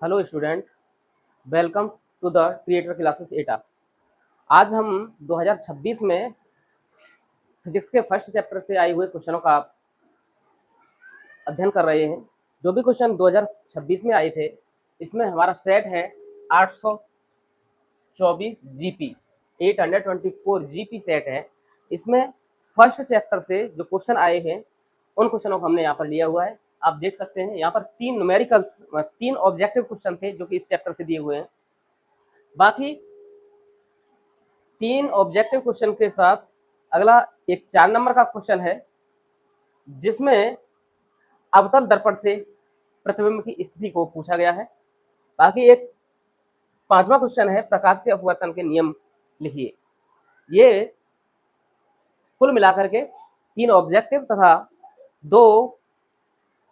Hello student, welcome to the creator classes एटा। आज हम 2026 में फिजिक्स के फर्स्ट चैप्टर से आए हुए क्वेश्चनों का अध्ययन कर रहे हैं। जो भी क्वेश्चन 2026 में आए थे, इसमें हमारा सेट है 824 जीपी, 824 जीपी सेट है। इसमें फर्स्ट चैप्टर से जो क्वेश्चन आए हैं उन क्वेश्चनों को हमने यहाँ पर लिया हुआ है। आप देख सकते हैं यहाँ पर 3 न्यूमेरिकल्स, 3 ऑब्जेक्टिव क्वेश्चन थे जो कि इस चैप्टर से दिए हुए हैं। बाकी 3 ऑब्जेक्टिव क्वेश्चन के साथ अगला एक 4 नंबर का क्वेश्चन है जिसमें अवतल दर्पण से प्रतिबिंब की स्थिति को पूछा गया है। बाकी एक 5वां क्वेश्चन है प्रकाश के अपवर्तन के नियम लिखिए। ये कुल मिलाकर के 3 ऑब्जेक्टिव तथा 2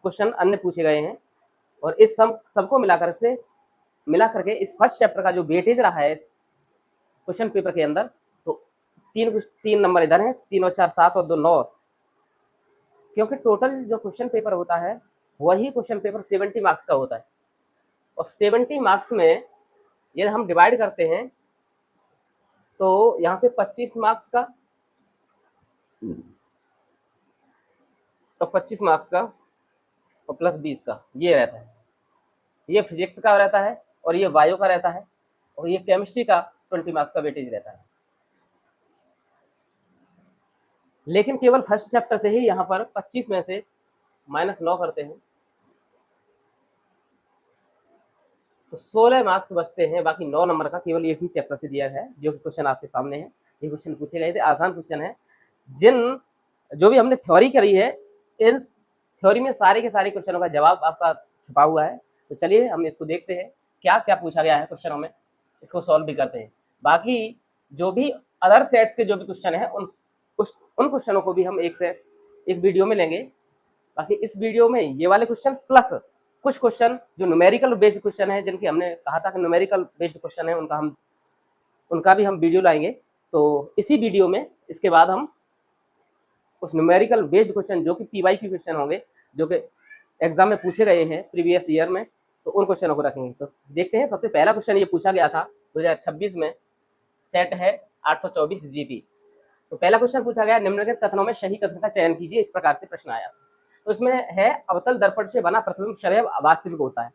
क्वेश्चन अन्य पूछे गए हैं और इस सबको मिलाकर के इस फर्स्ट चैप्टर का जो वेटेज रहा है क्वेश्चन पेपर के अंदर, तो 3 नंबर इधर हैं, 3 और 4 7 और 2 9, क्योंकि टोटल जो क्वेश्चन पेपर होता है वही क्वेश्चन पेपर 70 मार्क्स का होता है और 70 मार्क्स में यदि हम डिवाइड करते हैं तो यहाँ से 25 मार्क्स का तो 25 मार्क्स का और प्लस 20 का ये रहता है। ये फिजिक्स का रहता है और ये बायो का रहता है और ये केमिस्ट्री का 20 मार्क्स का वेटेज रहता है। लेकिन केवल फर्स्ट चैप्टर से ही यहाँ पर 25 में से -9 करते हैं तो 16 मार्क्स बचते हैं। बाकी 9 नंबर का केवल एक ही चैप्टर से दिया है जो कि क्वेश्चन आपके सामने है। ये क्वेश्चन पूछे गए थे, आसान क्वेश्चन है। जो भी हमने थ्योरी करी है, इन थ्योरी में सारे के सारे क्वेश्चनों का जवाब आपका छुपा हुआ है। तो चलिए हम इसको देखते हैं क्या क्या पूछा गया है क्वेश्चनों में, इसको सॉल्व भी करते हैं। बाकी जो भी अदर सेट्स के जो भी क्वेश्चन है उन क्वेश्चनों को भी हम एक वीडियो में लेंगे। बाकी इस वीडियो में ये वाले क्वेश्चन प्लस कुछ क्वेश्चन जो न्यूमेरिकल बेस्ड क्वेश्चन है, जिनकी हमने कहा था कि न्यूमेरिकल बेस्ड क्वेश्चन है, उनका भी हम वीडियो लाएंगे। तो इसी वीडियो में इसके बाद हम उस न्यूमेरिकल बेस्ड क्वेश्चन जो कि पीवाई के क्वेश्चन होंगे, जो कि एग्जाम में पूछे गए हैं प्रीवियस ईयर में, तो उन क्वेश्चनों को रखेंगे। तो देखते हैं, सबसे पहला क्वेश्चन ये पूछा गया था 2026 में, सेट है 824 जीपी। तो पहला क्वेश्चन पूछा गया, निम्नलिखित कथनों में सही कथन का चयन कीजिए। इस प्रकार से प्रश्न आया। तो इसमें है अवतल दर्पण से बना प्रतिबिंब सदैव वास्तविक होता है।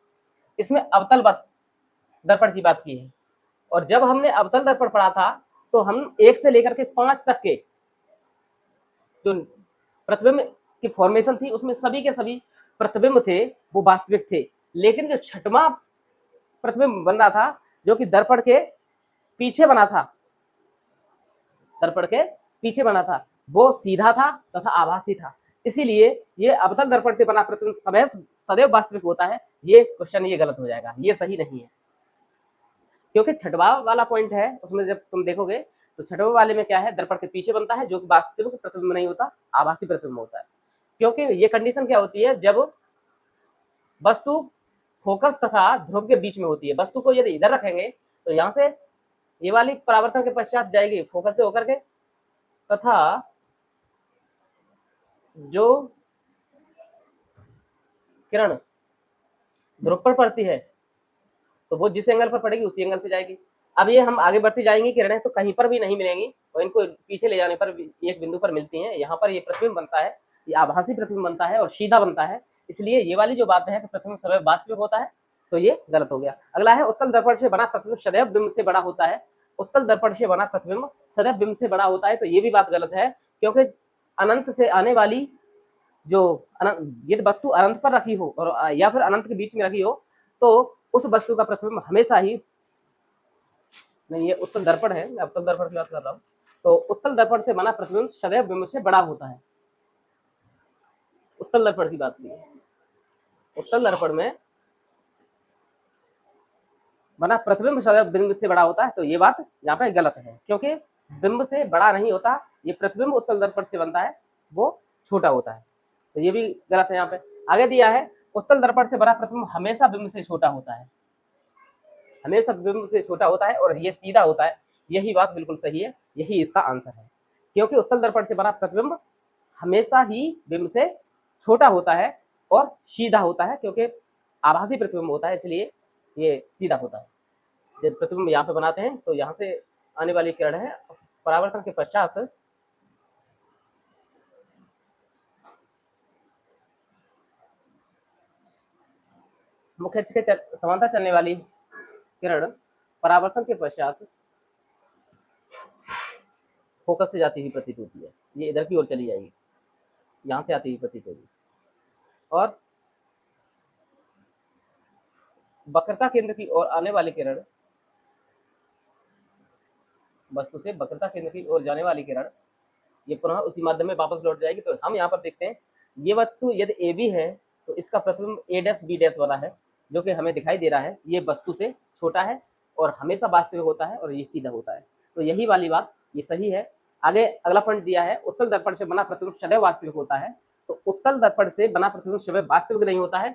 इसमें अवतल दर्पण की बात की है और जब हमने अवतल दर्पण पढ़ा था तो हम 1 से लेकर के 5 तक के जो प्रतिबिंब की फॉर्मेशन थी उसमें सभी के सभी प्रतिबिंब थे वो वास्तविक थे। लेकिन जो 6वां प्रतिबिंब बन रहा था जो कि दर्पण के पीछे बना था, वो सीधा था तथा आभासी था। इसीलिए ये अवतल दर्पण से बना प्रतिबिंब सदैव वास्तविक होता है। ये क्वेश्चन ये गलत हो जाएगा, ये सही नहीं है। क्योंकि 6वां वाला पॉइंट है, उसमें जब तुम देखोगे तो 6वें वाले में क्या है, दर्पण के पीछे बनता है जो कि वास्तविक प्रतिबिंब नहीं होता, आभासी प्रतिबिंब होता है। क्योंकि ये कंडीशन क्या होती है, जब वस्तु फोकस तथा ध्रुव के बीच में होती है। वस्तु को यदि इधर रखेंगे तो यहाँ से ये वाली परावर्तन के पश्चात जाएगी फोकस से होकर के, तथा जो किरण ध्रुव पर पड़ती है तो वो जिस एंगल पर पड़ेगी उसी एंगल से जाएगी। अब ये हम आगे बढ़ती जाएंगी किरणें तो कहीं पर भी नहीं मिलेंगी और इनको पीछे ले जाने पर एक बिंदु पर मिलती हैं। यहाँ पर ये प्रतिबिंब बनता है, ये आभासी प्रतिबिंब बनता है और सीधा बनता है। इसलिए ये वाली जो बात है कि प्रतिबिंब सदैव वास्तविक होता है, तो ये गलत हो गया। अगला है, उत्तल दर्पण से बना प्रतिबिंब सदैव बिंब से बड़ा होता है। उत्तल दर्पण से बना प्रतिबिंब सदैव बिंब से बड़ा होता है, तो ये भी बात गलत है। क्योंकि अनंत से आने वाली जो ये वस्तु अनंत पर रखी हो और या फिर अनंत के बीच में रखी हो तो उस वस्तु का प्रतिबिंब हमेशा ही नहीं, ये उत्तल दर्पण है, मैं उत्तल दर्पण की बात कर रहा हूँ। तो उत्तल दर्पण से बना प्रतिबिंब सदैव बिंब से बड़ा होता है। उत्तल दर्पण की बात की है, उत्तल दर्पण में बना प्रतिबिंब सदैव बिंब से बड़ा होता है, तो ये बात यहाँ पे गलत है। क्योंकि बिंब से बड़ा नहीं होता, ये प्रतिबिंब उत्तल दर्पण से बनता है, वो छोटा होता है, तो ये भी गलत है। यहाँ पे आगे दिया है, उत्तल दर्पण से बड़ा प्रतिबिंब हमेशा बिंब से छोटा होता है, हमेशा बिंब से छोटा होता है और ये सीधा होता है। यही बात बिल्कुल सही है, यही इसका आंसर है। क्योंकि उत्तल दर्पण से बना प्रतिबिंब हमेशा ही बिंब से छोटा होता है और सीधा होता है, क्योंकि आभासी प्रतिबिंब होता है, इसलिए ये सीधा होता है। जब प्रतिबिंब यहाँ पे बनाते हैं तो यहाँ से आने वाली किरण है, परावर्तन के पश्चात मुख्य अक्ष के समांतर चलने वाली किरण परावर्तन के पश्चात फोकस से जाती हुई प्रतीत होती है। ये इधर की ओर चली जाएगी, यहाँ से आती हुई प्रतीत होगी, और वक्रता केंद्र की ओर आने वाली किरण, वस्तु से वक्रता केंद्र की ओर जाने वाली किरण ये पुनः उसी माध्यम में वापस लौट जाएगी। तो हम यहाँ पर देखते हैं ये वस्तु यदि ए बी है तो इसका प्रतिबिंब ए डैश बी डैश वाला है, जो कि हमें दिखाई दे रहा है ये वस्तु से छोटा है और हमेशा वास्तविक होता है, और ये सीधा होता है। तो यही वाली बात ये सही है। आगे अगला पॉइंट दिया है, उत्तल दर्पण से बना प्रतिबिंब सदैव वास्तविक होता है। तो उत्तल दर्पण से बना प्रतिबिंब सदैव वास्तविक नहीं होता है,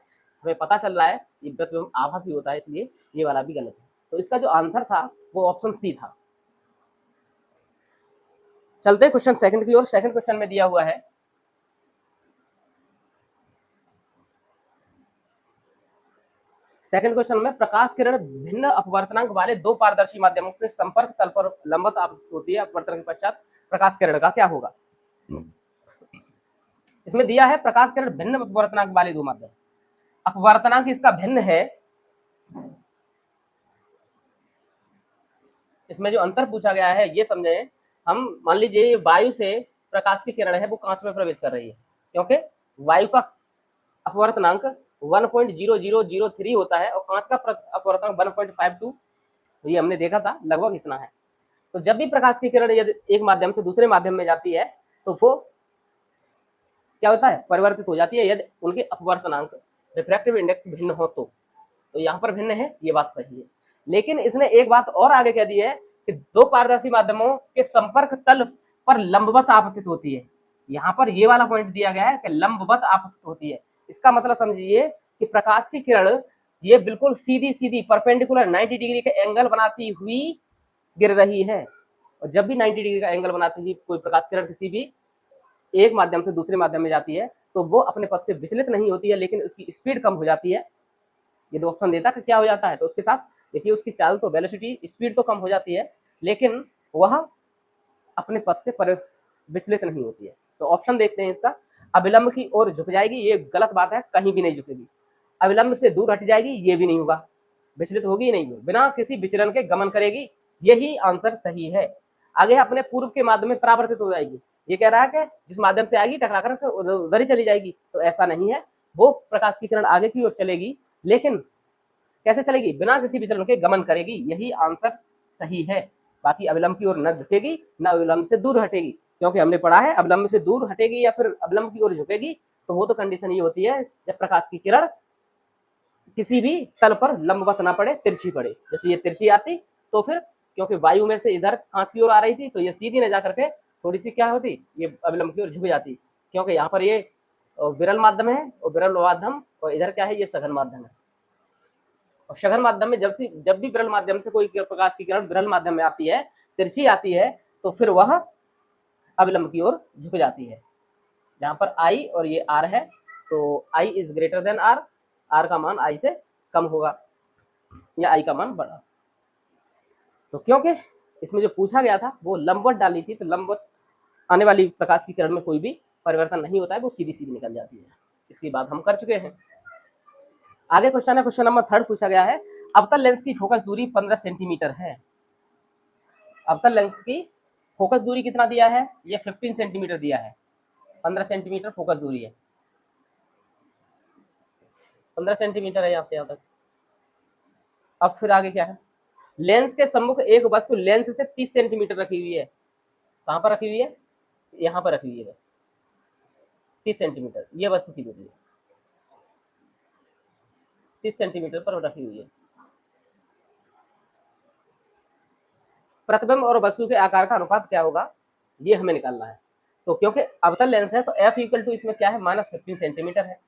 हमें पता चल रहा है ये प्रतिबिंब आभासी होता है, इसलिए ये वाला भी गलत है। तो इसका जो आंसर था वो ऑप्शन सी था। चलते हैं क्वेश्चन सेकंड की ओर। सेकंड क्वेश्चन में दिया हुआ है, सेकंड क्वेश्चन में प्रकाश किरण भिन्न अपवर्तनांक वाले दो पारदर्शी माध्यमों के संपर्क तल पर लंबवत आपतित होती है, अपवर्तन के पश्चात प्रकाश किरण का क्या होगा। इसमें दिया है प्रकाश किरण भिन्न अपवर्तनांक वाले दो माध्यम, अपवर्तनांक इसका भिन्न है। इसमें जो अंतर पूछा गया है ये समझे, हम मान लीजिए वायु से प्रकाश की किरण है वो कांच में प्रवेश कर रही है, क्योंकि वायु का अपवर्तनांक 1.0003 होता है और कांच का अपवर्तनांक 1.52, ये हमने देखा था लगभग इतना है। तो जब भी प्रकाश की किरण यदि एक माध्यम से दूसरे माध्यम में जाती है तो वो क्या होता है, परिवर्तित हो जाती है, यदि उनके अपवर्तनांक रिफ्रैक्टिव इंडेक्स भिन्न हो तो यहाँ पर भिन्न है, ये बात सही है। लेकिन इसने एक बात और आगे कह दी है कि दो पारदर्शी माध्यमों के संपर्क तल पर लंबवत आपतित होती है। यहाँ पर ये वाला पॉइंट दिया गया है कि लंबवत आपतित होती है। इसका मतलब समझिए कि प्रकाश की किरण ये बिल्कुल सीधी सीधी परपेंडिकुलर 90 डिग्री के एंगल बनाती हुई गिर रही है, और जब भी 90 डिग्री का एंगल बनाती हुई कोई प्रकाश किरण किसी भी एक माध्यम से दूसरे माध्यम में जाती है तो वो अपने पथ से विचलित नहीं होती है, लेकिन उसकी स्पीड कम हो जाती है। ये दो ऑप्शन देता कि क्या हो जाता है, तो उसके साथ देखिए उसकी चाल तो वेलोसिटी स्पीड तो कम हो जाती है, लेकिन वह अपने पथ से विचलित नहीं होती है। तो ऑप्शन देखते हैं इसका, अविलंब की ओर झुक जाएगी, ये गलत बात है, कहीं भी नहीं झुकेगी। अविलंब से दूर हट जाएगी, ये भी नहीं होगा, विचलित होगी नहीं, बिना किसी विचलन के गमन करेगी, यही आंसर सही है। आगे अपने पूर्व के माध्यम में परावर्तित हो जाएगी, ये कह रहा है कि जिस माध्यम से आएगी टकरा कर उधर ही चली जाएगी, तो ऐसा नहीं है, वो प्रकाश की किरण आगे की ओर चलेगी, लेकिन कैसे चलेगी, बिना किसी विचलन के गमन करेगी, यही आंसर सही है। बाकी अविलंब की ओर न झुकेगी न अविलंब से दूर हटेगी, क्योंकि हमने पढ़ा है अविलंब से दूर हटेगी या फिर अविलंब की ओर झुकेगी, तो वो तो कंडीशन ये होती है जब प्रकाश की किरण किसी भी तल पर लंबवत ना पड़े, तिरछी पड़े। जैसे ये तिरछी आती तो फिर क्योंकि वायु में से इधर कांच की ओर आ रही थी तो ये सीधी न जा करके थोड़ी सी क्या होती, ये अविलंब की ओर झुक जाती, क्योंकि यहाँ पर ये विरल माध्यम है और विरल माध्यम, और इधर क्या है, ये सघन माध्यम है। और सघन माध्यम में जब भी विरल माध्यम से कोई प्रकाश की किरण विरल माध्यम में आती है, तिरछी आती है, तो फिर वह अविलंब की ओर झुक जाती है। जहाँ पर आई और ये आर है, तो I is greater than R, R का मान आई से कम होगा या आई का मान बड़ा। तो क्योंकि इसमें जो पूछा गया था वो लंबवत डाली थी, तो लंबवत आने वाली प्रकाश की किरण में कोई भी परिवर्तन नहीं होता है, वो सीधी सीधी निकल जाती है। इसकी बात हम कर चुके हैं। आगे क्वेश्चन है, क्वेश्चन नंबर 3 पूछा गया है, अवतल लेंस की फोकस दूरी 15 सेंटीमीटर है। अवतल लेंस की फोकस दूरी कितना दिया है, ये 15 सेंटीमीटर दिया है, 15 सेंटीमीटर फोकस दूरी है, 15 सेंटीमीटर है यहाँ से यहाँ तक। अब फिर आगे क्या है, लेंस के सम्मुख एक वस्तु लेंस से 30 सेंटीमीटर रखी हुई है। कहाँ पर रखी हुई है, यहाँ पर रखी हुई है, बस 30 सेंटीमीटर ये वस्तु की दूरी है, 30 सेंटीमीटर पर रखी हुई है। प्रतिबिंब और वस्तु के आकार का अनुपात क्या होगा, ये हमें निकालना है। तो क्योंकि अवतल लेंस है तो F इक्वल टू इसमें क्या है, -15 सेंटीमीटर है।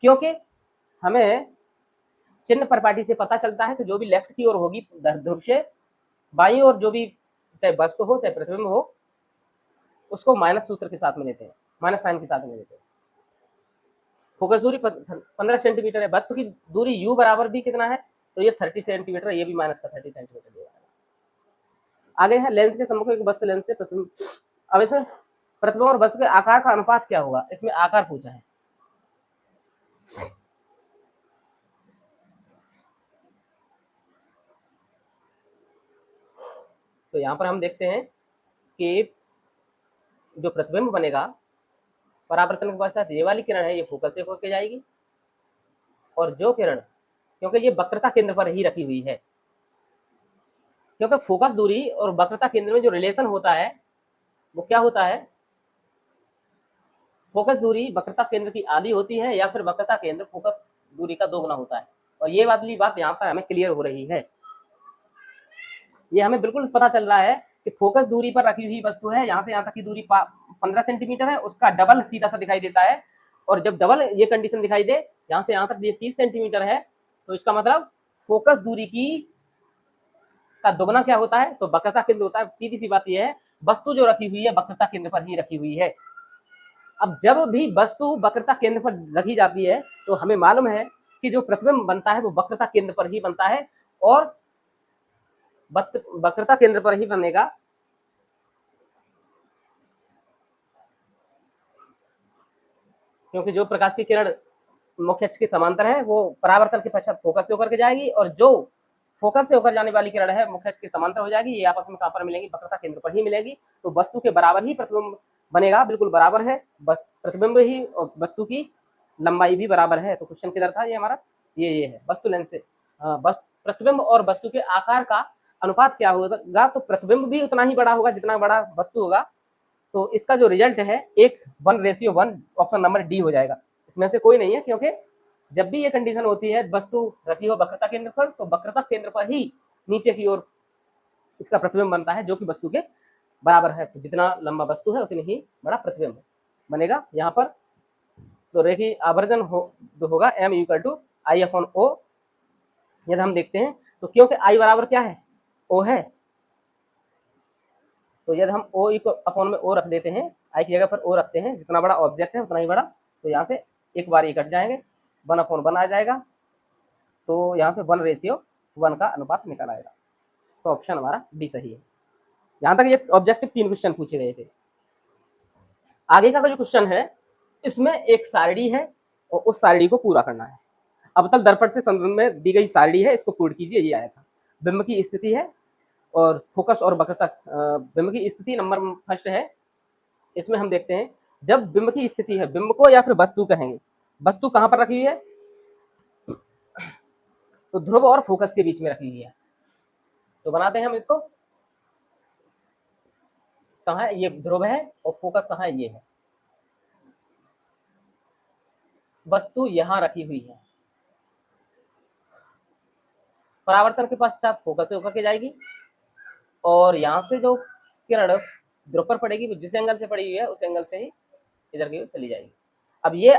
क्योंकि हमें चिन्ह परिपाटी से पता चलता है कि जो भी लेफ्ट की ओर होगी ध्रुव से बाईं ओर जो भी चाहे वस्तु हो चाहे प्रतिबिंब हो, उसको माइनस सूत्र के साथ में लेते हैं, माइनस साइन के साथ में लेते हैं। फोकस दूरी 15 सेंटीमीटर है, वस्तु की दूरी यू बराबर भी कितना है, तो ये 30 सेंटीमीटर, ये भी माइनस का 30 सेंटीमीटर दिया है। आगे है लेंस के सम्मुख एक वस्तु लेंस से प्रतिबिंब। अब इसमें प्रतिबिंब और वस्तु के आकार का अनुपात क्या होगा, इसमें आकार पूछा है। तो यहाँ पर हम देखते हैं कि जो प्रतिबिंब बनेगा परावर्तन के पश्चात ये वाली किरण है, ये फोकस से होकर जाएगी, और जो किरण, क्योंकि ये वक्रता केंद्र पर ही रखी हुई है, क्योंकि फोकस दूरी और वक्रता केंद्र में जो रिलेशन होता है वो क्या होता है, फोकस दूरी वक्रता केंद्र की आधी होती है या फिर वक्रता केंद्र फोकस दूरी का दोगुना होता है। और ये वाली बात यहाँ पर हमें क्लियर हो रही है, ये हमें बिल्कुल पता चल रहा है कि फोकस दूरी पर रखी हुई वस्तु है, यहाँ से यहाँ तक की दूरी 15 सेंटीमीटर है, उसका डबल सीधा सा दिखाई देता है। और जब डबल ये कंडीशन दिखाई दे, यहाँ से यहाँ तक ये 30 सेंटीमीटर है, तो इसका मतलब फोकस दूरी की का दोगुना क्या होता है, तो वक्रता केंद्र होता है। सीधी सी बात यह है, वस्तु जो रखी हुई है वक्रता केंद्र पर ही रखी हुई है। अब जब भी वस्तु वक्रता केंद्र पर रखी जाती है तो हमें मालूम है कि जो प्रतिबिंब बनता है वो वक्रता केंद्र पर ही बनता है, और वक्रता केंद्र पर ही बनेगा। क्योंकि जो प्रकाश की किरण मुख्य अक्ष के समांतर है वो परावर्तन के पश्चात फोकस से होकर के जाएगी, और जो फोकस से होकर जाने वाली किरण है मुख्य अक्ष के समांतर हो जाएगी, ये आपस में कहां पर मिलेगी, वक्रता केंद्र पर ही मिलेगी। तो वस्तु के बराबर ही प्रतिबिंब बनेगा, बिल्कुल बराबर है, बस प्रतिबिंब ही और वस्तु की लंबाई भी बराबर है। तो क्वेश्चन किधर था ये हमारा, ये है वस्तु लेंस से प्रतिबिंब और वस्तु के आकार का अनुपात क्या होगा, तो प्रतिबिंब भी उतना ही बड़ा होगा जितना बड़ा वस्तु होगा। तो इसका जो रिजल्ट है 1:1, ऑप्शन नंबर डी हो जाएगा, इसमें से कोई नहीं है। क्योंकि जब भी ये कंडीशन होती है वस्तु रखी हो वक्रता केंद्र पर, तो वक्रता केंद्र पर ही नीचे की ओर इसका प्रतिबिंब बनता है, जो कि वस्तु के बराबर है। तो जितना लंबा वस्तु है उतनी ही बड़ा प्रतिबिंब बनेगा यहाँ पर। तो रेखीय आवर्धन होगा m=I/O। यदि हम देखते हैं तो क्योंकि I बराबर क्या है, O है, तो यदि हम O में O रख देते हैं, I की जगह पर O रखते हैं, जितना बड़ा ऑब्जेक्ट है उतना ही बड़ा, तो यहाँ से एक बार ये कट जाएंगे, 1/1 आ जाएगा। तो यहाँ से 1:1 का अनुपात निकल आएगा। तो ऑप्शन हमारा डी सही है। यहाँ तक ये ऑब्जेक्टिव 3 क्वेश्चन पूछे गए थे। आगे का जो क्वेश्चन है इसमें एक सारणी है और उस सारणी को पूरा करना है। अवतल दर्पण से संदर्भ में दी गई सारणी है, इसको पूर्ण कीजिए, ये आया था। बिंब की स्थिति है और फोकस और वक्रता, बिंब की स्थिति नंबर फर्स्ट है। इसमें हम देखते हैं जब बिंब की स्थिति है, बिंब को या फिर वस्तु कहेंगे, वस्तु कहाँ पर रखी हुई है, तो ध्रुव और फोकस के बीच में रखी हुई है। तो बनाते हैं हम इसको, कहाँ है ये ध्रुव है और फोकस कहाँ है, ये है। वस्तु यहां रखी हुई है, परावर्तन के पश्चात फोकस से होकर के जाएगी, और यहाँ से जो किरण ध्रुव पर पड़ेगी वो जिस एंगल से पड़ी हुई है उस एंगल से ही इधर की ओर चली जाएगी। अब ये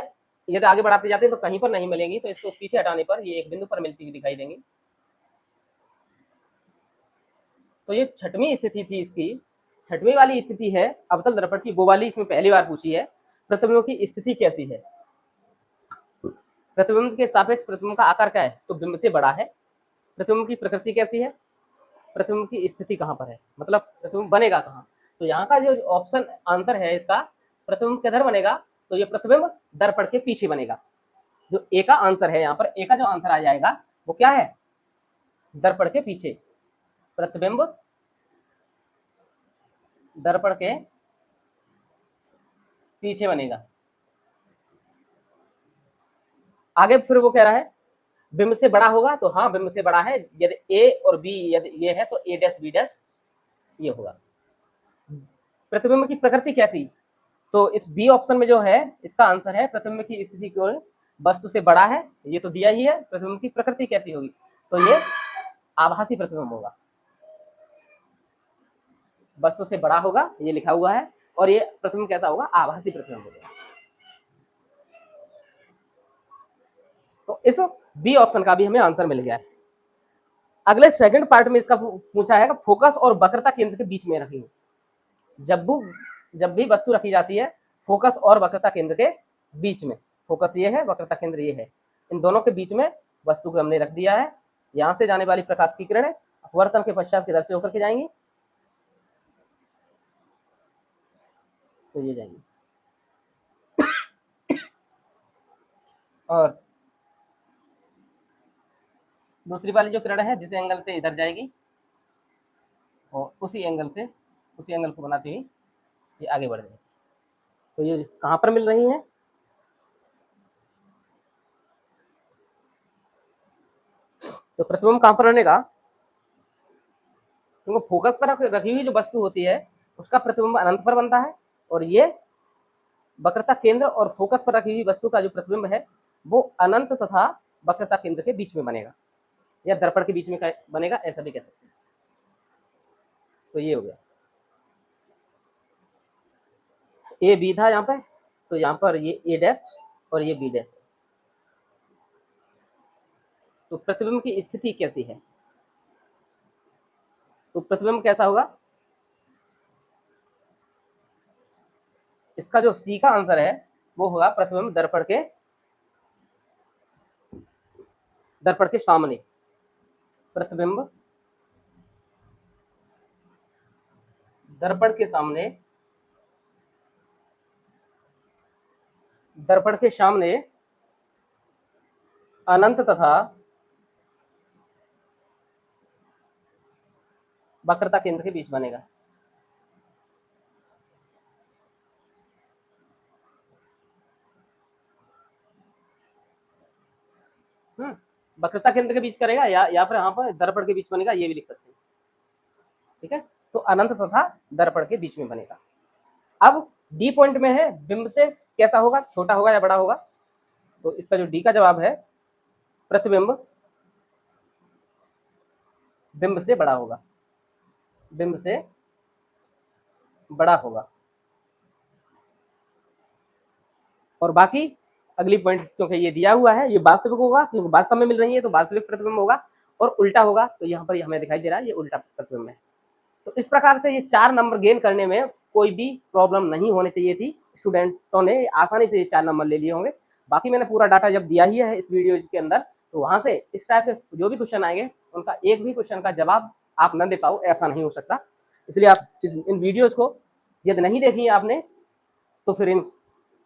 यदि आगे बढ़ाते जाते हैं तो कहीं पर नहीं मिलेंगी, तो इसको पीछे हटाने पर ये एक बिंदु पर मिलती हुई दिखाई देंगी। तो ये छठवीं स्थिति थी इसकी, छठवीं वाली स्थिति है अवतल दर्पण की, वो वाली इसमें पहली बार पूछी है। प्रतिबिंब की स्थिति कैसी है, प्रतिबिंब के सापेक्ष प्रतिबिंब का आकार क्या है, तो बिंब से बड़ा है। प्रतिबिंब की प्रकृति कैसी है, प्रतिबिंब की स्थिति कहाँ पर है, मतलब प्रतिबिंब बनेगा कहाँ। तो यहाँ का जो ऑप्शन आंसर है इसका, प्रतिबिंब किधर बनेगा, तो ये प्रतिबिंब दर्पण के पीछे बनेगा। जो ए का आंसर है, यहाँ पर ए का जो आंसर आ जाएगा वो क्या है, दर्पण के पीछे, प्रतिबिंब दर्पण के पीछे बनेगा। आगे फिर वो कह रहा है बिंब से बड़ा होगा, तो हाँ बिंब से बड़ा है। यदि ए और बी यदि ये है तो ए डैश बी डैश ये होगा। प्रतिबिंब की प्रकृति कैसी, तो इस बी ऑप्शन में जो है इसका आंसर है प्रतिबिंब की स्थिति की ओर वस्तु से बड़ा है, ये तो दिया ही है। प्रतिबिंब की प्रकृति कैसी होगी, तो ये आभासी प्रतिबिंब होगा, वस्तु से बड़ा होगा, ये लिखा हुआ है, और ये प्रतिबिंब कैसा होगा, आभासी प्रतिबिंब होगा। तो इस बी ऑप्शन का भी हमें आंसर मिल गया है। अगले सेकंड पार्ट में इसका पूछा है फोकस और वक्रता केंद्र के बीच में रखी, जब भी वस्तु रखी जाती है फोकस और वक्रता केंद्र के बीच में, फोकस ये है, वक्रता केंद्र ये है। इन दोनों के बीच में वस्तु को हमने रख दिया है। यहाँ से जाने वाली प्रकाश की किरणें अपवर्तन के पश्चात किधर से होकर के जाएंगी, तो ये जाएंगी। और दूसरी वाली जो किरण है जिस एंगल से इधर जाएगी और उसी एंगल को बनाती हुई ये आगे बढ़ जाएगी। तो ये कहाँ पर मिल रही है, तो प्रतिबिंब कहाँ पर बनेगा, क्योंकि फोकस पर रखी हुई जो वस्तु होती है उसका प्रतिबिंब अनंत पर बनता है, और ये वक्रता केंद्र और फोकस पर रखी हुई वस्तु का जो प्रतिबिंब है वो अनंत तथा वक्रता केंद्र के बीच में बनेगा, या दर्पण के बीच में बनेगा, ऐसा भी कह सकते हैं। तो ये हो गया, ए बी था यहाँ पे, तो यहाँ पर ये ए डैश और ये बी डैश। तो प्रतिबिंब की स्थिति कैसी है, तो प्रतिबिंब कैसा होगा, इसका जो सी का आंसर है वो होगा प्रतिबिंब दर्पण के सामने, प्रतिबिंब दर्पण के सामने, दर्पण के सामने अनंत तथा वक्रता केंद्र के बीच बनेगा। वक्रता केंद्र के बीच करेगा या फिर यहाँ पर दर्पण के बीच बनेगा, ये भी लिख सकते हैं। ठीक है, तो अनंत तथा दर्पण के बीच में बनेगा। अब डी पॉइंट में है, बिंब से कैसा होगा, छोटा होगा या बड़ा होगा, तो इसका जो डी का जवाब है प्रतिबिंब बिंब से बड़ा होगा, बिंब से बड़ा होगा। और बाकी अगली पॉइंट क्योंकि ये दिया हुआ है ये वास्तविक होगा, क्योंकि वास्तव में मिल रही है तो वास्तविक प्रतिबिंब होगा, और उल्टा होगा तो यहाँ पर हमें दिखाई दे रहा है ये उल्टा प्रतिबिंब है। तो इस प्रकार से ये 4 नंबर गेन करने में कोई भी प्रॉब्लम नहीं होनी चाहिए थी, स्टूडेंटों ने आसानी से ये 4 नंबर ले लिए होंगे। बाकी मैंने पूरा डाटा जब दिया ही है इस वीडियो के अंदर, तो वहां से इस टाइप के जो भी क्वेश्चन आएंगे उनका एक भी क्वेश्चन का जवाब आप न दे पाओ, ऐसा नहीं हो सकता। इसलिए आप इन वीडियोज को यदि नहीं देखी है आपने तो फिर इन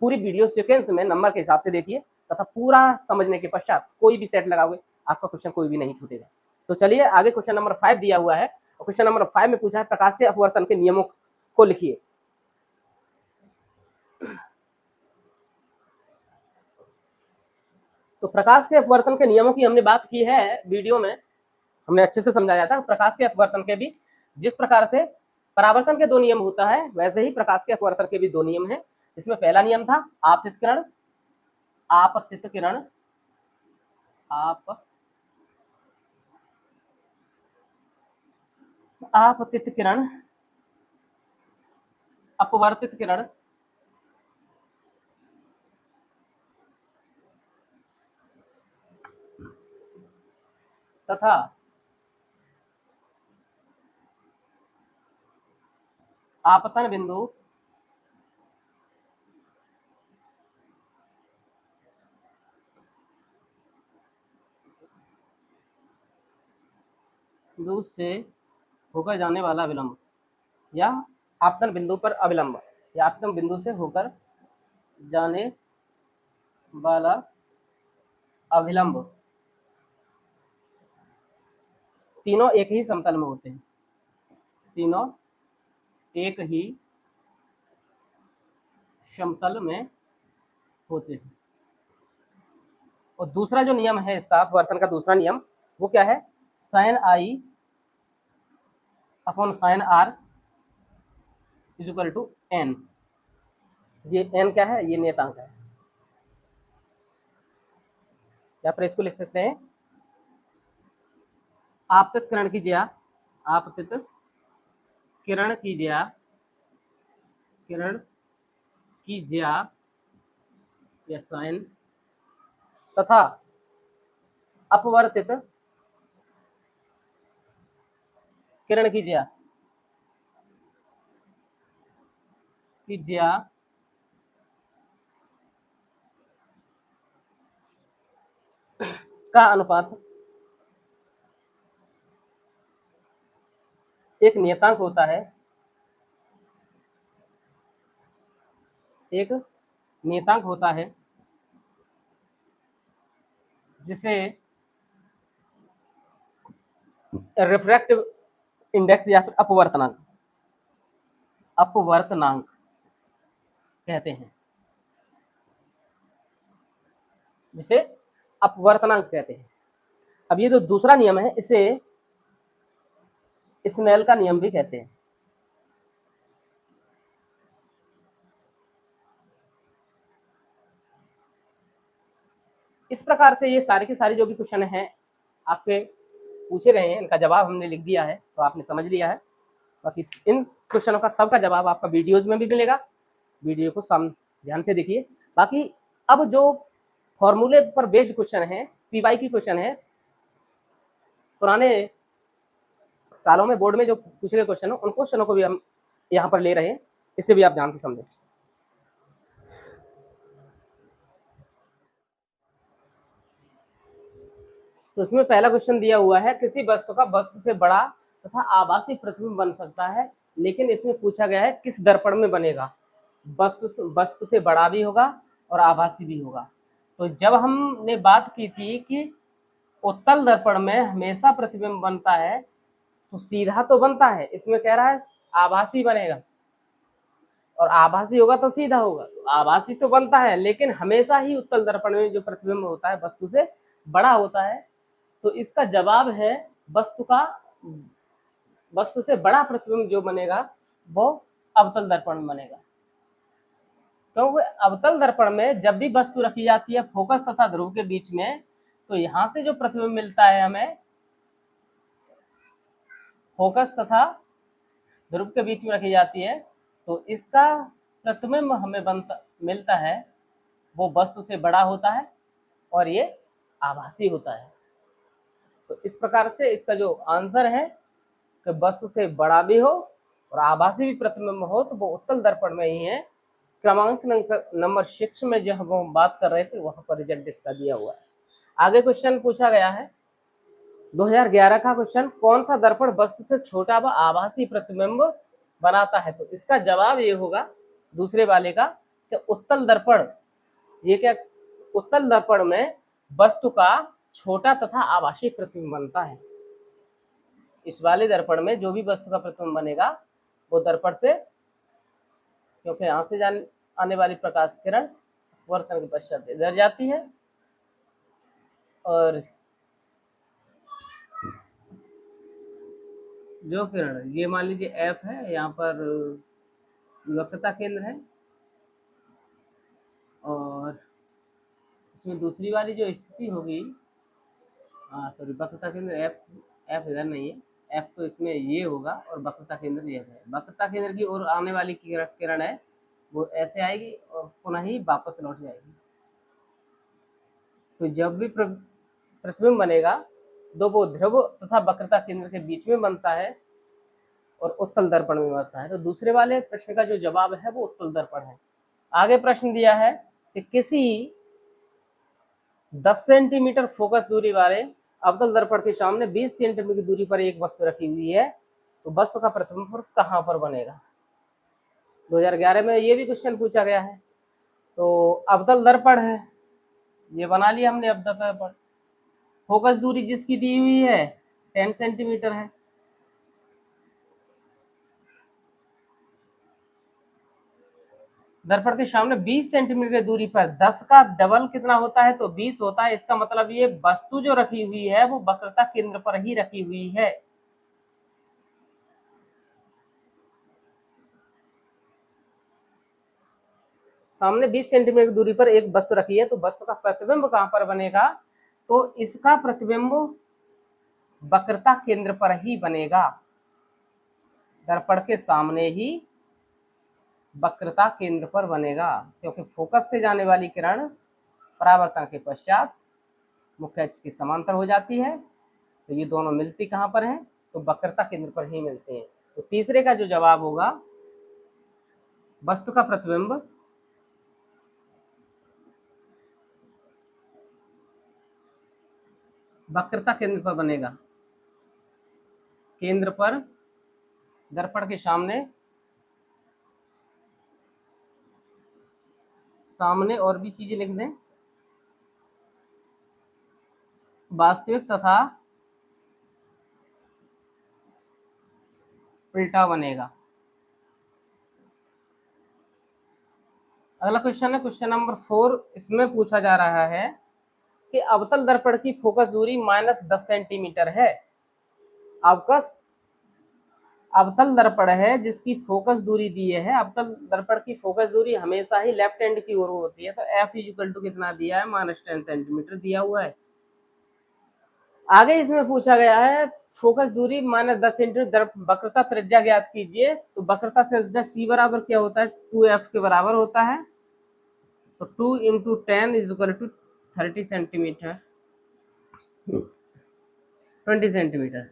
पूरी वीडियो सिक्वेंस में नंबर के हिसाब से देखिए, तथा पूरा समझने के पश्चात कोई भी सेट लगाओगे आपका क्वेश्चन कोई भी नहीं छूटेगा। तो चलिए आगे क्वेश्चन नंबर 5 दिया हुआ है, और क्वेश्चन नंबर 5 में पूछा है प्रकाश के अपवर्तन के नियमों को लिखिए। तो प्रकाश के अपवर्तन के नियमों की हमने बात की है वीडियो में, हमने अच्छे से समझाया था। प्रकाश के अपवर्तन के भी जिस प्रकार से परावर्तन के 2 नियम होता है वैसे ही प्रकाश के अपवर्तन के भी 2 नियम है। इसमें पहला नियम था आपतित किरण, आपतित किरण, आपतित किरण, अपवर्तित किरण, तथा आपतन बिंदु से होकर जाने वाला विलंब, या आपतन बिंदु पर अविलंब, या आपतन बिंदु से होकर जाने वाला अविलंब, तीनों एक ही समतल में होते हैं, तीनों एक ही समतल में होते हैं। और दूसरा जो नियम है इसका अपवर्तन का दूसरा नियम वो क्या है, sine I upon sine R is equal to N. ये एन क्या है, ये नियतांक है, या फिर इसको लिख सकते हैं आपतित किरण की ज्या, आपतित किरण की ज्या, किरण की ज्या या साइन, तथा अपवर्तित किरण की ज्या, की ज्या का अनुपात एक नियतांक होता है, एक नियतांक होता है जिसे रिफ्रैक्टिव इंडेक्स या फिर अपवर्तनांक कहते हैं, जिसे अपवर्तनांक कहते हैं। अब ये जो दूसरा नियम है इसे स्नेल का नियम भी कहते हैं। इस प्रकार से ये सारे के सारे जो भी क्वेश्चन हैं आपके पूछे गए हैं, इनका जवाब हमने लिख दिया है, तो आपने समझ लिया है। बाकी इन क्वेश्चनों का सबका जवाब आपका वीडियोज में भी मिलेगा, वीडियो को ध्यान से देखिए। बाकी अब जो फॉर्मूले पर बेस्ड क्वेश्चन है, पीवाई की क्वेश्चन है, पुराने सालों में बोर्ड में जो पूछे गए क्वेश्चन हो, उन क्वेश्चनों को भी हम यहाँ पर ले रहे हैं, इसे भी आप ध्यान से समझें। तो इसमें पहला क्वेश्चन दिया हुआ है, किसी वस्तु का वस्तु से बड़ा तथा आभासी प्रतिबिंब बन सकता है, लेकिन इसमें पूछा गया है किस दर्पण में बनेगा। वस्तु से बड़ा भी होगा और आभासी भी होगा। तो जब हमने बात की थी कि उत्तल दर्पण में हमेशा प्रतिबिंब बनता है, तो सीधा तो बनता है, इसमें कह रहा है आभासी बनेगा, और आभासी होगा तो सीधा होगा। तो आभासी तो बनता है, लेकिन हमेशा ही उत्तल दर्पण में जो प्रतिबिंब होता है वस्तु से बड़ा होता है। तो इसका जवाब है वस्तु से बड़ा प्रतिबिंब जो बनेगा वो अवतल दर्पण में बनेगा। क्योंकि अवतल दर्पण में जब भी वस्तु रखी जाती है फोकस तथा ध्रुव के बीच में, तो यहां से जो प्रतिबिंब मिलता है हमें फोकस तथा ध्रुव के बीच में रखी जाती है, तो इसका प्रतिबिंब हमें मिलता है वो वस्तु से बड़ा होता है और ये आभासी होता है। तो इस प्रकार से इसका जो आंसर है कि वस्तु से बड़ा भी हो और आभासी भी प्रतिबिंब हो, तो वो उत्तल दर्पण में ही है। क्रमांक नंबर 6 में जो हम बात कर रहे थे वहां पर रिजल्ट इसका दिया हुआ है। आगे क्वेश्चन पूछा गया है 2011 का क्वेश्चन, कौन सा दर्पण वस्तु से छोटा व आभासी प्रतिबिंब बनाता है। तो इसका जवाब ये होगा दूसरे वाले का कि उत्तल दर्पण। ये क्या, उत्तल दर्पण में वस्तु का छोटा तथा आभासी प्रतिबिंब बनता है। इस वाले दर्पण में जो भी वस्तु का प्रतिबिंब बनेगा वो दर्पण से, क्योंकि यहां से आने वाली प्रकाश किरण वर्तन के पश्चात इधर जाती है, और जो किरण ये मान लीजिए एफ है, यहाँ पर वक्रता केंद्र है, और इसमें दूसरी वाली जो स्थिति होगी, सॉरी, वक्रता केंद्र एफ इधर नहीं है, एफ तो इसमें ये होगा और वक्रता केंद्र ये है। वक्रता केंद्र की ओर आने वाली किरण है वो ऐसे आएगी और पुनः ही वापस लौट जाएगी। तो जब भी प्रतिबिंब बनेगा तो वो ध्रुव तथा वक्रता केंद्र के बीच में बनता है और उत्तल दर्पण में बनता है। तो दूसरे वाले प्रश्न का जो जवाब है वो उत्तल दर्पण है। आगे प्रश्न दिया है कि किसी 10 सेंटीमीटर फोकस दूरी वाले अवतल दर्पण के सामने 20 सेंटीमीटर की दूरी पर एक वस्तु रखी हुई है, तो वस्तु का प्रतिबिंब कहां पर बनेगा। 2011 में ये भी क्वेश्चन पूछा गया है। तो अवतल दर्पण है, ये बना लिया हमने अवतल दर्पण। फोकस दूरी जिसकी दी हुई है 10 सेंटीमीटर है, दर्पण के सामने 20 सेंटीमीटर की दूरी पर 10 का डबल कितना होता है, तो 20 होता है। इसका मतलब ये वस्तु जो रखी हुई है वो वक्रता केंद्र पर ही रखी हुई है। सामने 20 सेंटीमीटर की दूरी पर एक वस्तु रखी है, तो वस्तु का प्रतिबिंब कहां पर बनेगा, तो इसका प्रतिबिंब वक्रता केंद्र पर ही बनेगा, दर्पण के सामने ही वक्रता केंद्र पर बनेगा, क्योंकि फोकस से जाने वाली किरण परावर्तन के पश्चात मुख्य अक्ष के समांतर हो जाती है। तो ये दोनों मिलती कहां पर हैं, तो वक्रता केंद्र पर ही मिलते हैं। तो तीसरे का जो जवाब होगा वस्तु का प्रतिबिंब वक्रता केंद्र पर बनेगा, केंद्र पर दर्पण के सामने और भी चीजें लिख दें, वास्तविक तथा उल्टा बनेगा। अगला क्वेश्चन है क्वेश्चन नंबर 4। इसमें पूछा जा रहा है कि अवतल दर्पण की फोकस दूरी -10 सेंटीमीटर है। अवतल दर्पण है जिसकी फोकस दूरी दी है, अवतल दर्पण की फोकस दूरी हमेशा ही लेफ्ट हैंड की ओर होती है, तो f इक्वल टू कितना दिया है, -10 सेंटीमीटर दिया हुआ है। आगे इसमें पूछा गया है फोकस दूरी -10 सेंटीमीटर, वक्रता त्रिज्या ज्ञात कीजिए। तो वक्रता त्रिज्या c बराबर क्या होता है, 2f के बराबर होता है। तो 2 into 10 is equal to 30 centimetre, 20 centimetre.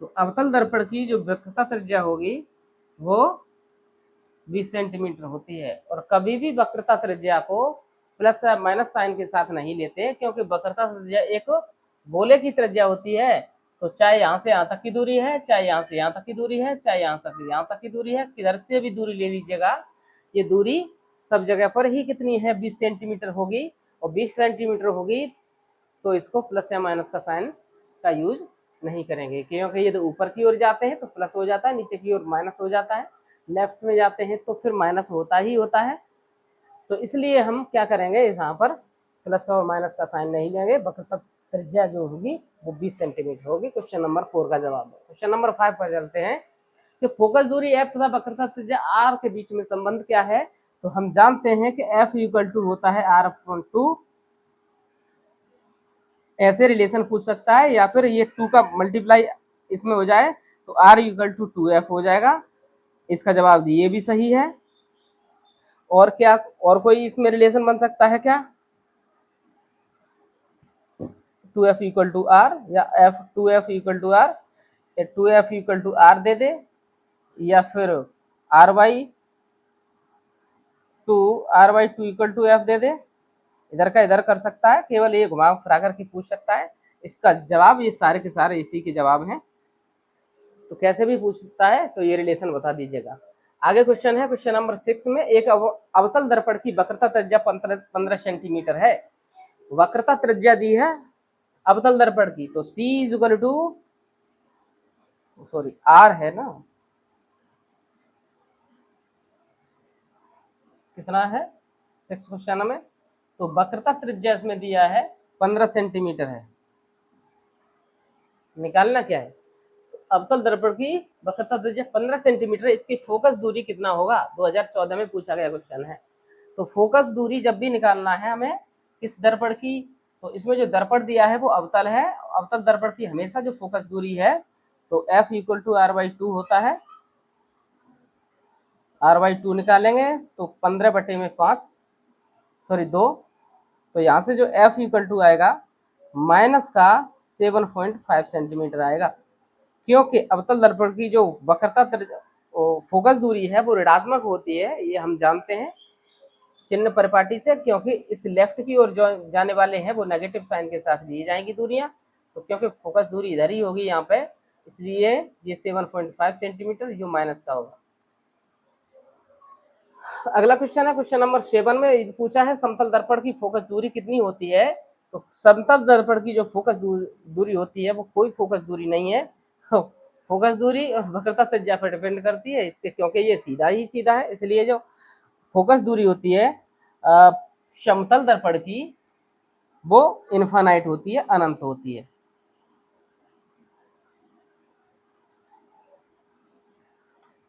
तो अवतल दर्पण की जो वक्रता त्रिज्या होगी वो 20 सेंटीमीटर होती है। और कभी भी वक्रता त्रिज्या को प्लस या माइनस साइन के साथ नहीं लेते, क्योंकि वक्रता त्रिज्या एक गोले की त्रिज्या होती है। तो चाहे यहाँ से यहाँ तक की दूरी है, चाहे यहाँ से यहाँ तक की दूरी है, चाहे यहाँ तक की दूरी है, किधर से भी दूरी ले लीजिएगा, ये दूरी सब जगह पर ही कितनी है, 20 सेंटीमीटर होगी। और 20 सेंटीमीटर होगी तो इसको प्लस या माइनस का साइन का यूज नहीं करेंगे, क्योंकि ये तो ऊपर की ओर जाते हैं तो प्लस हो जाता है, नीचे की ओर माइनस हो जाता है, लेफ्ट में जाते हैं तो फिर माइनस होता ही होता है। तो इसलिए हम क्या करेंगे, यहाँ पर प्लस और माइनस का साइन नहीं लेंगे। वक्रता त्रिज्या जो होगी वो 20 सेंटीमीटर होगी। क्वेश्चन नंबर 4 का जवाब है। क्वेश्चन नंबर 5 पर चलते हैं कि फोकस दूरी f तथा वक्रता त्रिज्या r के बीच में संबंध क्या है। तो हम जानते हैं कि f इक्वल टू होता है r/2। ऐसे रिलेशन पूछ सकता है, या फिर ये 2 का मल्टीप्लाई इसमें हो जाए तो r इक्वल टू 2f हो जाएगा। इसका जवाब ये भी सही है। और क्या, और कोई इसमें रिलेशन बन सकता है क्या, 2f इक्वल टू r, या 2f equal to r, 2f equal to r दे दे, या फिर r/2 इक्वल टू f दे दे। इधर का इधर कर सकता है, केवल ये घुमा फिरा करके पूछ सकता है। इसका जवाब ये सारे के सारे इसी के जवाब हैं। तो कैसे भी पूछ सकता है, तो ये रिलेशन बता दीजिएगा। आगे क्वेश्चन है क्वेश्चन नंबर 6 में, एक अवतल दर्पण की वक्रता त्रिज्या 15 सेंटीमीटर है। वक्रता त्रिज्या दी है अवतल दर्पण की, तो c is equal to r है ना, कितना है 6 क्वेश्चन में। तो वक्रता त्रिज्या इसमें दिया है 15 सेंटीमीटर है। निकालना क्या है, तो अवतल दर्पण की वक्रता त्रिज्या 15 सेंटीमीटर, इसकी फोकस दूरी कितना होगा, 2014 में पूछा गया क्वेश्चन है। तो फोकस दूरी जब भी निकालना है हमें किस दर्पण की, तो इसमें जो दर्पण दिया है वो अवतल है। अवतल दर्पण की हमेशा जो फोकस दूरी है तो f इक्वल टू r/2 होता है। r/2 निकालेंगे तो 15/5 2। तो यहाँ से जो f इक्वल टू आएगा माइनस का 7.5 सेंटीमीटर आएगा, क्योंकि अवतल दर्पण की जो वक्रता फोकस दूरी है वो ऋणात्मक होती है, ये हम जानते हैं चिन्ह परिपाटी से, क्योंकि इस लेफ्ट की ओर जो जाने वाले हैं वो नेगेटिव साइन के साथ दी जाएंगी दूरियां। तो क्योंकि फोकस दूरी इधर ही होगी यहाँ पे, इसलिए ये 7.5 सेंटीमीटर जो माइनस का होगा। अगला क्वेश्चन है क्वेश्चन नंबर 7 में पूछा है समतल दर्पण की फोकस दूरी कितनी होती है। तो समतल दर्पण की जो फोकस दूरी होती है वो कोई फोकस दूरी नहीं है, फोकस दूरी वक्रता त्रिज्या पर डिपेंड करती है इसके, क्योंकि ये सीधा ही सीधा है, इसलिए जो फोकस दूरी होती है समतल दर्पण की वो इनफाइनाइट होती है, अनंत होती है।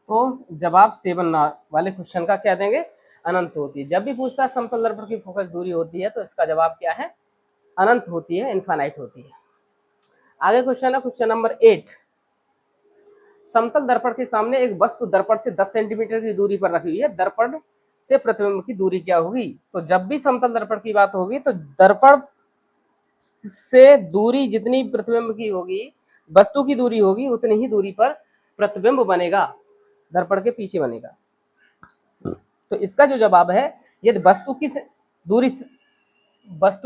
तो जवाब 7 वाले क्वेश्चन का क्या देंगे, अनंत होती है। जब भी पूछता है समतल दर्पण की फोकस दूरी होती है तो इसका जवाब क्या है, अनंत होती है, इनफाइनाइट होती है। आगे क्वेश्चन है क्वेश्चन नंबर 8। समतल दर्पण के सामने एक वस्तु दर्पण से 10 सेंटीमीटर की दूरी पर रखी हुई है, दर्पण से प्रतिबिंब की दूरी क्या होगी। तो जब भी समतल दर्पण की बात होगी तो दर्पण से दूरी जितनी प्रतिबिंब की होगी, वस्तु की दूरी होगी, उतनी ही दूरी पर प्रतिबिंब बनेगा, दर्पण के पीछे बनेगा। तो इसका जो जवाब है, यदि वस्तु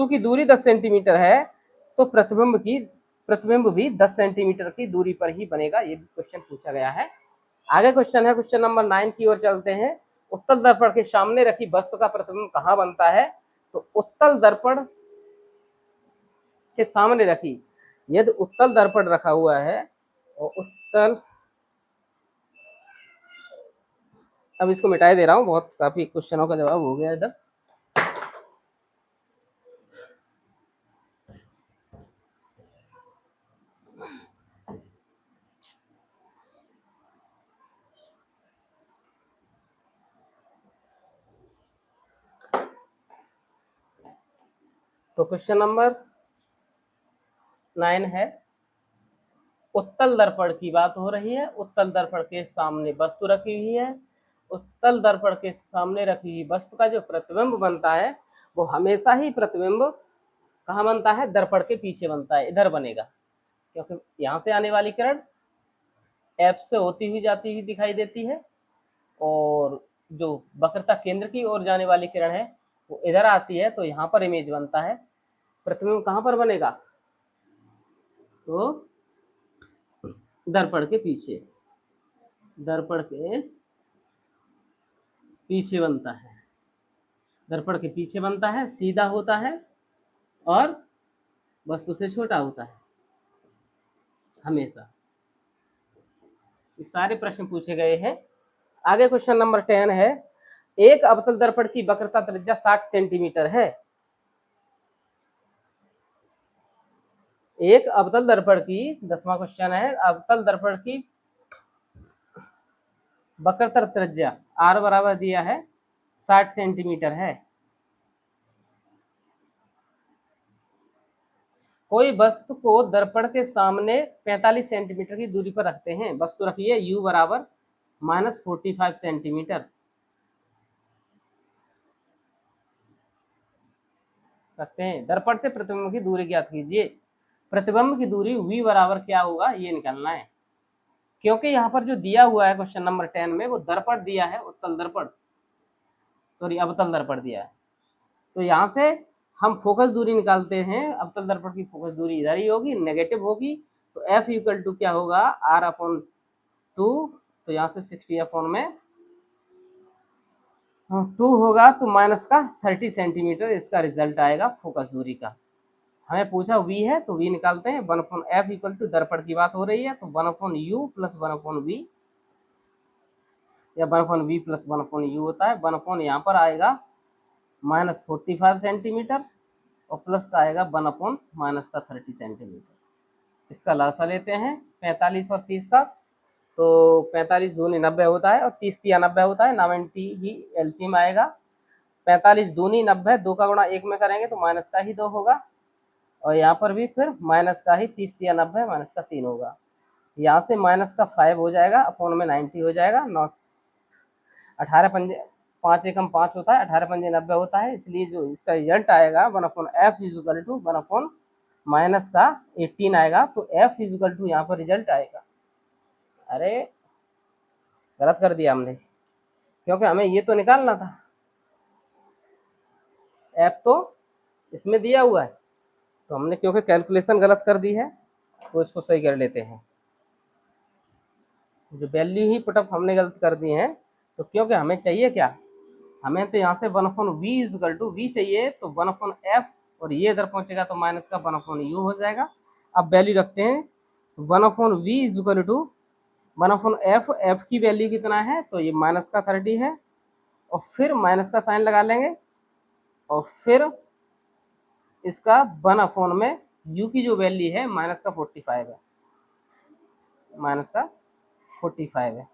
की दूरी 10 सेंटीमीटर है तो प्रतिबिंब भी 10 सेंटीमीटर की दूरी पर ही बनेगा। ये क्वेश्चन पूछा गया है। आगे क्वेश्चन है, क्वेश्चन नंबर 9 की ओर चलते हैं। उत्तल दर्पण के सामने रखी वस्तु का प्रतिबिंब कहाँ बनता है? तो उत्तल दर्पण के सामने रखी, यदि उत्तल दर्पण रखा हुआ है और उत्तल, अब इसको मिटाई दे रहा हूँ, बहुत काफी क्वेश्चनों का जवाब हो गया इधर। तो क्वेश्चन नंबर 9 है, उत्तल दर्पण की बात हो रही है। उत्तल दर्पण के सामने वस्तु रखी हुई है। उत्तल दर्पण के सामने रखी हुई वस्तु का जो प्रतिबिंब बनता है वो हमेशा ही प्रतिबिंब कहाँ बनता है? दर्पण के पीछे बनता है, इधर बनेगा, क्योंकि यहाँ से आने वाली किरण एफ से होती हुई जाती हुई दिखाई देती है और जो वक्रता केंद्र की ओर जाने वाली किरण है वो इधर आती है, तो यहाँ पर इमेज बनता है। प्रतिबिंब कहाँ पर बनेगा? तो दर्पण के पीछे, दर्पण के पीछे बनता है, दर्पण के पीछे बनता है, सीधा होता है और वस्तु से छोटा होता है हमेशा। ये सारे प्रश्न पूछे गए हैं। आगे क्वेश्चन नंबर 10 है, एक अवतल दर्पण की वक्रता त्रिज्या 60 सेंटीमीटर है। एक अवतल दर्पण की, 10वां क्वेश्चन है, अवतल दर्पण की वक्रता त्रिज्या r बराबर दिया है 60 सेंटीमीटर है। कोई वस्तु को दर्पण के सामने 45 सेंटीमीटर की दूरी पर रखते हैं। वस्तु रखी है u बराबर -45 सेंटीमीटर रखते हैं। दर्पण से प्रतिबिंब की दूरी ज्ञात कीजिए। प्रतिबिंब की दूरी v बराबर क्या होगा ये निकालना है, क्योंकि यहाँ पर जो दिया हुआ है क्वेश्चन नंबर 10 में वो दर्पण दिया है, उत्तल दर्पण, सॉरी अवतल दर्पण दिया है। तो यहाँ से हम फोकस दूरी निकालते हैं। अवतल दर्पण की फोकस दूरी इधर ही होगी, नेगेटिव होगी, तो F इक्वल टू क्या होगा? R/2। तो यहाँ से 60 अपॉन में 2 होगा, तो माइनस का 30 सेंटीमीटर इसका रिजल्ट आएगा फोकस दूरी का। हमें पूछा v है तो v निकालते हैं। 1/f इक्वल टू दर्पण की बात हो रही है, तो 1/u प्लस 1/v या 1/v प्लस 1/u होता है। 1/, यहाँ पर आएगा -45 सेंटीमीटर और प्लस का आएगा 1/- का 30 सेंटीमीटर। इसका लासा लेते हैं 45 और 30 का, तो 45 दूनी 90 होता है और 30 तिया 90 होता है। 90 ही एलसीएम आएगा। 45 दूनी 90, 2 का गुणा 1 में करेंगे तो माइनस का ही 2 होगा, और यहाँ पर भी फिर माइनस का ही 30 तिया 90 माइनस का 3 होगा। यहाँ से माइनस का 5 हो जाएगा, अपॉन में 90 हो जाएगा। 9 18 पंजे 5 एकम 5 होता है, 18 पंजे 90 होता है, इसलिए जो इसका रिजल्ट आएगा 1/f इक्वल टू 1/ माइनस का 18 आएगा। तो f इक्वल टू यहाँ पर रिजल्ट आएगा, अरे गलत कर दिया हमने, क्योंकि हमें ये तो निकालना था, f तो इसमें दिया हुआ है, तो हमने क्योंकि कैलकुलेशन गलत कर दी है तो इसको सही कर लेते हैं। जो वैल्यू ही पुटअप हमने गलत कर दी है, तो क्योंकि हमें चाहिए क्या? हमें तो यहाँ से 1/v इक्वल टू v चाहिए, तो 1/f और ये इधर पहुंचेगा तो माइनस का 1/u हो जाएगा। अब वैल्यू रखते हैं, तो 1/v equal to 1/f, f की वैल्यू कितना है? तो ये माइनस का 30 है, और फिर माइनस का साइन लगा लेंगे, और फिर इसका 1/, में u की जो वैल्यू है माइनस का 45 है, माइनस का 45 है।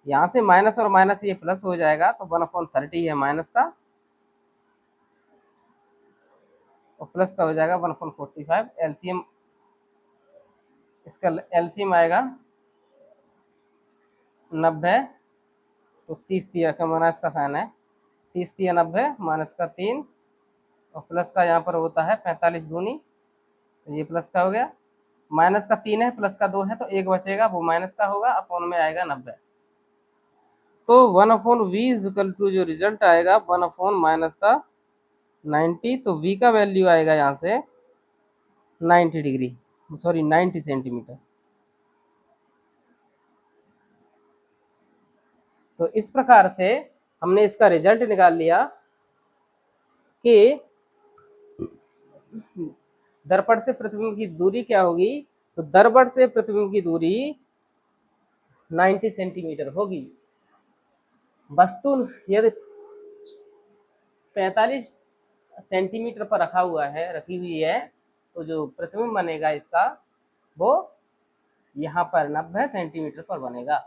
यहाँ से माइनस और माइनस ये प्लस हो जाएगा, तो 1/30 है माइनस का, और प्लस का हो जाएगा 1/45। एलसीएम, इसका एलसीएम आएगा 90, तो 30 तिया का माइनस का साइन है, 30 तिया 90 माइनस का 3, और प्लस का यहाँ पर होता है 45 दूनी, तो ये प्लस का हो गया। माइनस का 3 है, प्लस का 2 है, तो 1 बचेगा, वो माइनस का होगा, अपॉन में आएगा 90। तो 1/v इक्वल टू जो रिजल्ट आएगा 1/- का 90, तो v का वैल्यू आएगा यहाँ से 90 डिग्री, सॉरी 90 सेंटीमीटर। तो इस प्रकार से हमने इसका रिजल्ट निकाल लिया कि दर्पण से प्रतिबिंब की दूरी क्या होगी। तो दर्पण से प्रतिबिंब की दूरी 90 सेंटीमीटर होगी। वस्तु यदि 45 सेंटीमीटर पर रखी हुई है, तो जो प्रतिबिंब बनेगा इसका वो यहाँ पर 90 सेंटीमीटर पर बनेगा।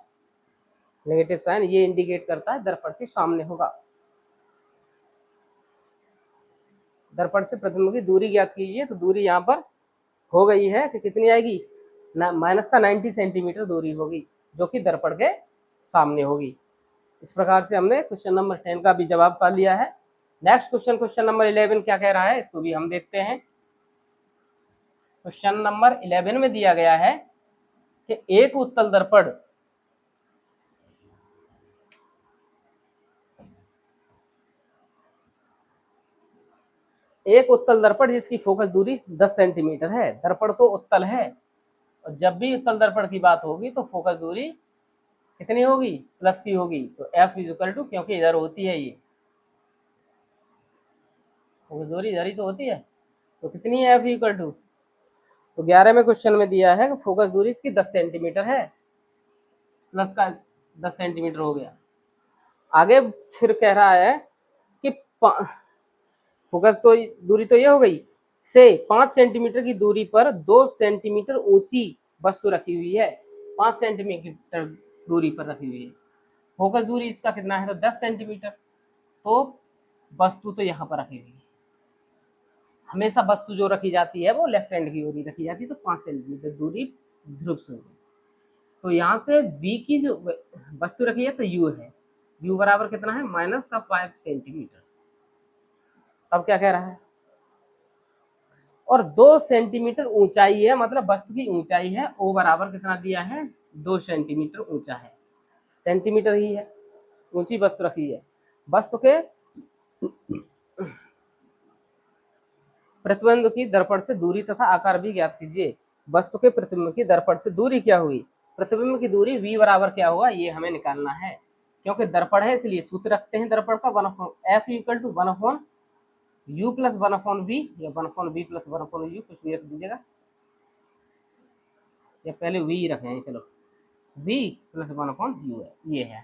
नेगेटिव साइन ये इंडिकेट करता है दर्पण के सामने होगा। दर्पण से प्रतिबिंब की दूरी ज्ञात कीजिए। तो दूरी यहाँ पर हो गई है कि कितनी आएगी, माइनस का 90 सेंटीमीटर दूरी होगी, जो कि दर्पण के सामने होगी। इस प्रकार से हमने क्वेश्चन नंबर 10 का भी जवाब पा लिया है। नेक्स्ट क्वेश्चन नंबर 11 क्या कह रहा है, इसको भी हम देखते हैं। क्वेश्चन नंबर 11 में दिया गया है कि एक उत्तल दर्पण जिसकी फोकस दूरी 10 सेंटीमीटर है। दर्पण तो उत्तल है, और जब भी उत्तल दर्पण की बात होगी तो फोकस दूरी कितनी होगी, प्लस की होगी। तो F इक्वल टू, क्योंकि इधर होती है ये फोकस दूरी, इधर ही तो होती है, तो कितनी है F इक्वल टू। तो 11वें क्वेश्चन में दिया है कि फोकस दूरी इसकी 10 सेंटीमीटर है, प्लस का 10 सेंटीमीटर हो गया। आगे फिर कह रहा है कि फोकस तो दूरी तो ये हो गई, से 5 सेंटीमीटर की दूरी पर 2 सेंटीमीटर ऊंची वस्तु रखी हुई है। 5 सेंटीमीटर दूरी पर रखी हुई है। फोकस दूरी इसका कितना है, तो 10 सेंटीमीटर। तो वस्तु तो यहाँ पर रखी हुई है। हमेशा वस्तु जो रखी जाती है वो लेफ्ट हैंड की ओर ही रखी जाती है, तो 5 सेंटीमीटर दूरी ध्रुव से होगी। तो यहाँ से V की जो वस्तु रखी है तो U है, U बराबर कितना है, माइनस का 5 सेंटीमीटर। अब क्या कह रहा है, और 2 सेंटीमीटर ऊंचाई है, मतलब वस्तु की ऊंचाई है O बराबर कितना दिया है, 2 सेंटीमीटर ऊंचा है, सेंटीमीटर ही है, ऊंची वस्तु रखी है। वस्तु के प्रतिबिंब की दर्पण से दूरी तथा आकार भी ज्ञात कीजिए। वस्तु के प्रतिबिंब की दर्पण से दूरी क्या हुई, प्रतिबिंब की दूरी V बराबर क्या होगा, ये हमें निकालना है। क्योंकि दर्पण है इसलिए सूत्र रखते हैं दर्पण का, 1/F equal to 1/U plus 1/V, या 1/V प्लस 1/U, कुछ भी रख दीजिएगा, या पहले V रखें, चलो V प्लस 1/U है, ये है।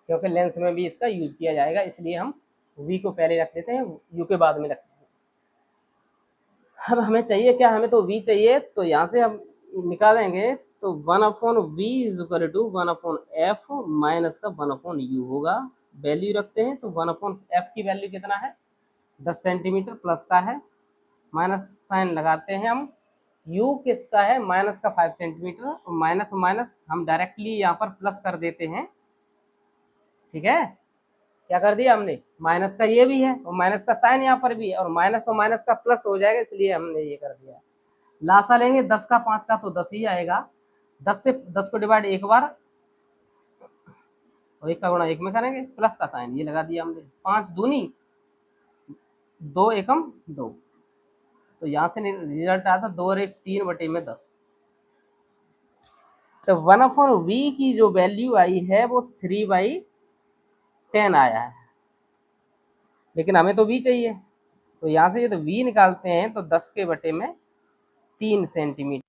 क्योंकि लेंस में भी इसका यूज किया जाएगा, इसलिए हम V को पहले रख देते हैं, U के बाद में रखते हैं। अब हमें चाहिए क्या, हमें तो V चाहिए, तो यहाँ से हम निकालेंगे तो 1/V is equal to 1/F minus का 1/U होगा। वैल्यू रखते हैं तो 1/F की वैल्यू कितना है, 10 सेंटीमीटर प्लस का है, माइनस साइन लगाते हैं हम। U किसका है, माइनस का 5 सेंटीमीटर, और माइनस माइनस हम डायरेक्टली यहाँ पर प्लस कर देते हैं। ठीक है, क्या कर दिया हमने, माइनस का ये भी है और माइनस का साइन यहाँ पर भी है, और माइनस का प्लस हो जाएगा, इसलिए हमने ये कर दिया। लासा लेंगे 10 का 5 का तो 10 ही आएगा। 10 से 10 को डिवाइड एक बार, और 1 का गुणा 1 में करेंगे, प्लस का साइन ये लगा दिया हमने। 5 दूनी 2 एकम 2, तो यहाँ से रिजल्ट आता 2 और 1 3/10। तो 1/V की जो वैल्यू आई है वो 3/10 आया है, लेकिन हमें तो V चाहिए। तो यहाँ से ये तो V निकालते हैं तो 10 के बटे में 3 सेंटीमीटर